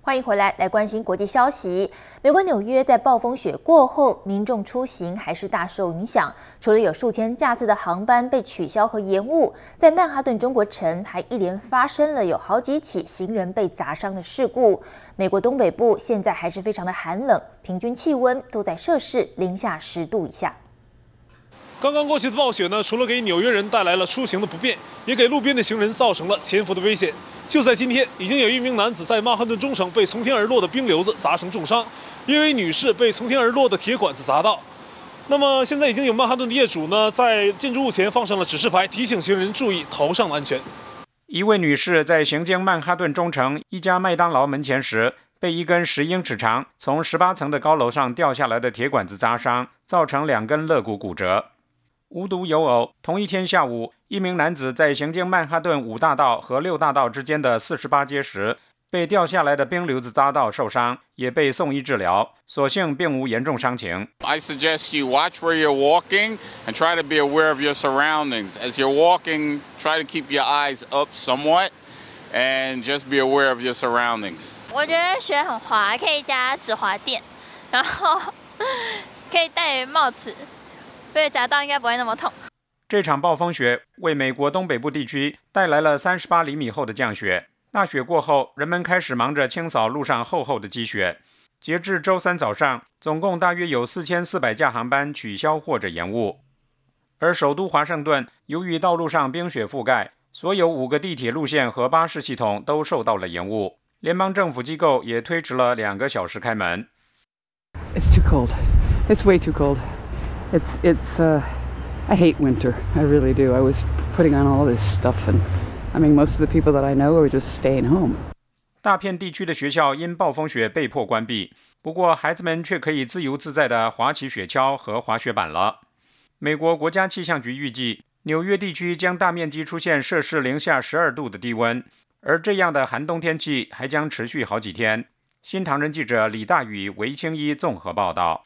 欢迎回来，来关心国际消息。美国纽约在暴风雪过后，民众出行还是大受影响。除了有数千架次的航班被取消和延误，在曼哈顿中国城还一连发生了有好几起行人被砸伤的事故。美国东北部现在还是非常的寒冷，平均气温都在摄氏-10°C以下。刚刚过去的暴雪呢，除了给纽约人带来了出行的不便，也给路边的行人造成了潜伏的危险。就在今天，已经有一名男子在曼哈顿中城被从天而落的冰瘤子砸成重伤，一位女士被从天而落的铁管子砸到。那么现在已经有曼哈顿的业主呢，在建筑物前放上了指示牌，提醒行人注意头上的安全。一位女士在行经曼哈顿中城一家麦当劳门前时，被一根10英尺长从18层的高楼上掉下来的铁管子砸伤，造成2根肋骨骨折。无独有偶，同一天下午，一名男子在行经曼哈顿5大道和6大道之间的48街时，被掉下来的冰瘤子砸到受伤，也被送医治疗，所幸并无严重伤情。I suggest you watch where you're walking and try to be aware of your surroundings. As you're walking, try to keep your eyes up somewhat and just be aware of your surroundings. 我觉得雪很滑，可以加止滑垫，然后可以戴帽子。被砸到应该不会那么痛。这场暴风雪为美国东北部地区带来了38厘米厚的降雪。大雪过后，人们开始忙着清扫路上厚厚的积雪。截至周三早上，总共大约有4400架航班取消或者延误。而首都华盛顿由于道路上冰雪覆盖，所有5个地铁路线和巴士系统都受到了延误。联邦政府机构也推迟了2个小时开门。 It's too cold. It's way too cold.I hate winter. I really do. I was putting on all this stuff, and I mean, most of the people that I know are just staying home. 大片地区的学校因暴风雪被迫关闭，不过孩子们却可以自由自在地滑起雪橇和滑雪板了。美国国家气象局预计，纽约地区将大面积出现摄氏-12度的低温，而这样的寒冬天气还将持续好几天。新唐人记者李大宇、韦清一综合报道。